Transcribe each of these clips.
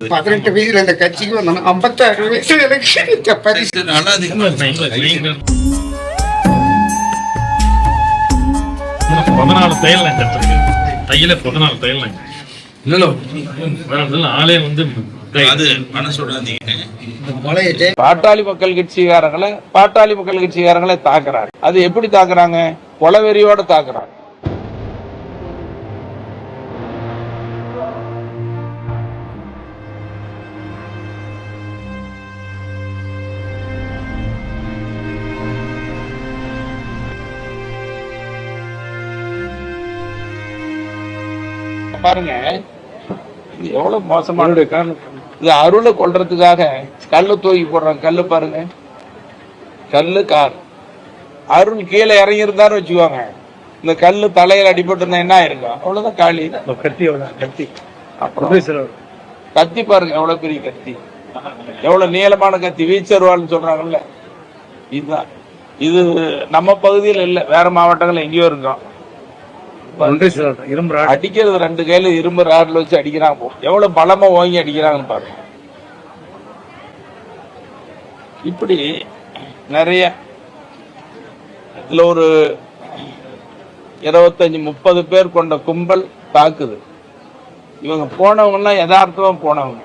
18 வயசுல இந்த கட்சிக்கு வந்தோம். 56 வயசுல எனக்கு பரிசு. பாட்டாளி மக்கள் கட்சிக்காரங்களை தாக்குறாங்க. அது எப்படி தாக்குறாங்க? கொலவெறியோட தாக்குறாங்க. பாருங்க எவ்வளவு மோசமான காரணம். இது அருளை கொல்றதுக்காக கல்லு தூக்கி போடுறாங்க. கல்லு பாருங்க, கல்லு கார். அருள் கீழே இறங்கி இருந்தாரு வச்சுக்கோங்க, இந்த கல்லு தலையில அடிபட்டு இருந்தா என்ன ஆயிருக்கும்? அவ்வளவுதான் காலி. கத்தி அப்புறம் கத்தி பாருங்க, எவ்வளவு பெரிய கத்தி, எவ்வளவு நீளமான கத்தி. வீச்சருவாள்னு சொல்றாங்கல்ல, இதுதான். இது நம்ம பகுதியில் இல்ல, வேற மாவட்டங்கள் எங்கேயோ இருக்கும். அடிக்கிறது 2 கையில இரும்பு ராட்ல வச்சு அடிக்கிறாங்க. எவ்வளவு பலமா ஓங்கி அடிக்கிறாங்கன்னு பாருங்க. இப்படி நிறைய இதுல ஒரு 25-30 பேர் கொண்ட கும்பல் தாக்குது. இவங்க போனவங்கன்னா யதார்த்தமா போனவங்க.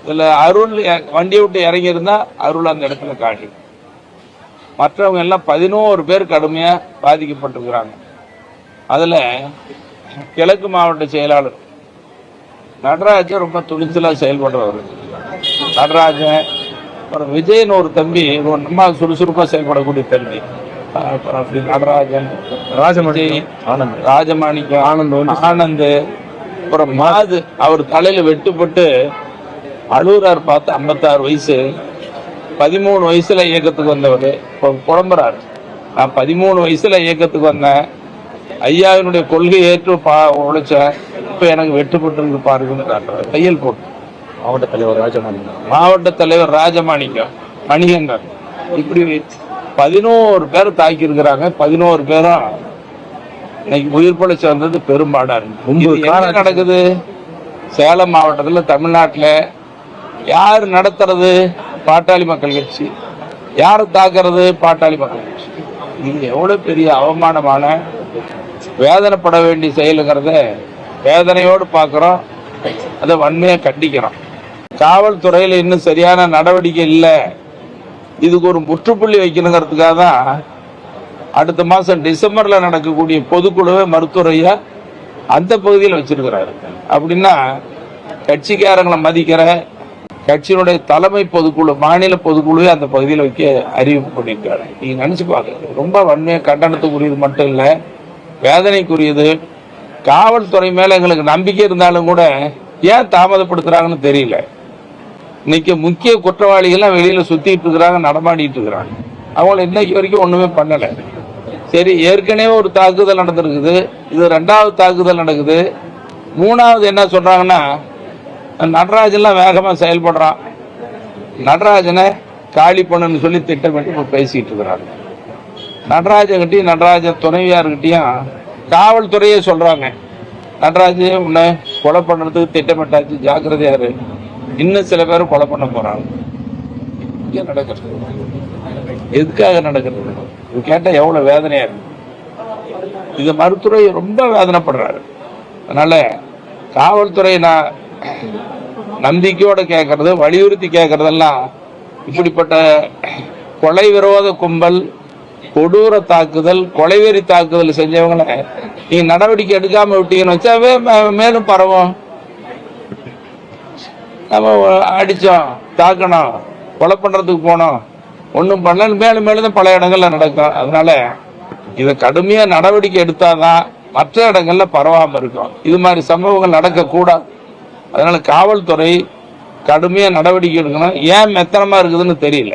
இதுல அருள் வண்டியை விட்டு இறங்கி இருந்தா அருள் அந்த இடத்துல காட்டி, மற்றவங்க எல்லாம் 11 பேர் கடுமையா பாதிக்கப்பட்டிருக்கிறாங்க. அதுல கிழக்கு மாவட்ட செயலாளர் நடராஜன் ரொம்ப துணிச்சலா செயல்படுறவர். நடராஜன், அப்புறம் விஜயன் ஒரு தம்பி, ரொம்ப சுறுசுறுப்பா செயல்படக்கூடிய தம்பி. அப்படி நடராஜன், ராஜமாணிக்கம், ஆனந்த், அப்புறம் மாது. அவர் தலையில வெட்டுப்பட்டு அழுகுறார். பார்த்து 56 வயசு, 13 வயசுல இயக்கத்துக்கு வந்தவர். இப்போ புலம்புறாரு, நான் 13 வயசுல இயக்கத்துக்கு வந்தேன், ஐயாவினுடைய கொள்கை ஏற்று உழைச்ச, இப்ப எனக்கு வெட்டுப்பட்டு பாருங்கன்னு காட்டுறாரு. தையல் போட்டு மாவட்ட தலைவர் ராஜமாணிக்கம், மணிகண்டன், இப்படி 11 பேர் தாக்கி இருக்கிறாங்க. 11 பேரும் இன்னைக்கு உயிர் பிழைச்சு வந்தது பெரும்பாடா இருக்கு. நடக்குது சேலம் மாவட்டத்துல, தமிழ்நாட்டுல. யாரு நடத்துறது? பாட்டாளி மக்கள் கட்சி. யாரு தாக்குறது? பாட்டாளி மக்கள் கட்சி. இது எவ்வளவு பெரிய அவமானமான, வேதனைப்பட வேண்டிய செயலுங்கிறத வேதனையோடு பார்க்கிறோம். அதை வன்மையா கண்டிக்கிறோம். காவல்துறையில இன்னும் சரியான நடவடிக்கை இல்லை. இதுக்கு ஒரு முற்றுப்புள்ளி வைக்கணுங்கிறதுக்காக தான் அடுத்த மாசம் டிசம்பர்ல நடக்கக்கூடிய பொதுக்குழுவை மருத்துவரையா அந்த பகுதியில் வச்சிருக்கிறாரு. அப்படின்னா கட்சிக்காரங்களை மதிக்கிற கட்சியினுடைய தலைமை பொதுக்குழு, மாநில பொதுக்குழுவே அந்த பகுதியில் வைக்க அறிவிப்பு பண்ணியிருக்காரு. நீங்க நினைச்சு பாக்க, ரொம்ப வன்மையா கண்டனத்துக்குரியது மட்டும் இல்லை, வேதனைக்குரியது. காவல்துறை மேல எங்களுக்கு நம்பிக்கை இருந்தாலும் கூட ஏன் தாமதப்படுத்துறாங்கன்னு தெரியல. இன்னைக்கு முக்கிய குற்றவாளிகள்லாம் வெளியில சுத்திட்டு இருக்கிறாங்க, நடமாடிட்டு இருக்கிறாங்க. அவங்கள இன்னைக்கு வரைக்கும் ஒண்ணுமே பண்ணல. சரி, ஏற்கனவே ஒரு தாக்குதல் நடந்திருக்குது, இது 2வது தாக்குதல் நடக்குது. 3வது என்ன சொல்றாங்கன்னா, நடராஜன்லாம் வேகமா செயல்படுறான், நடராஜனை காலி பண்ணுன்னு சொல்லி திட்டமிட்டு இப்ப பேசிட்டு இருக்கிறாங்க. நடராஜன்கிட்டையும் நடராஜன் துணைவியார்கிட்டையும் காவல்துறையே சொல்றாங்க, நடராஜன் உன்னை கொலை பண்றதுக்கு திட்டமிட்டாச்சு, ஜாக்கிரதையாரு, இன்னும் சில பேர் கொலை பண்ண போறாங்க. இங்க நடக்கிறது எதுக்காக நடக்கிறது? இது கேட்டா எவ்வளவு வேதனையா இருக்கு. இது மருத்துவரை ரொம்ப வேதனைப்படுறாரு. அதனால காவல்துறை நான் நம்பிக்கையோட கேட்கறது, வலியுறுத்தி கேட்கறதெல்லாம், இப்படிப்பட்ட கொலை விரோத கும்பல், கொடூர தாக்குதல், கொலைவெறி தாக்குதல் செஞ்சவங்களை நீங்க நடவடிக்கை எடுக்காம விட்டீங்கன்னு வச்சாவே மேலும் பரவும். நம்ம அடிச்சோம், தாக்கணும், கொலை பண்றதுக்கு போனோம், ஒன்றும் பண்ணல, மேலும் மேலும் பல இடங்கள்ல நடக்கும். அதனால இதை கடுமையா நடவடிக்கை எடுத்தாதான் மற்ற இடங்கள்ல பரவாம இருக்கும். இது மாதிரி சம்பவங்கள் நடக்க கூடாது. அதனால காவல்துறை கடுமையா நடவடிக்கை எடுக்கணும். ஏன் மெத்தனமா இருக்குதுன்னு தெரியல.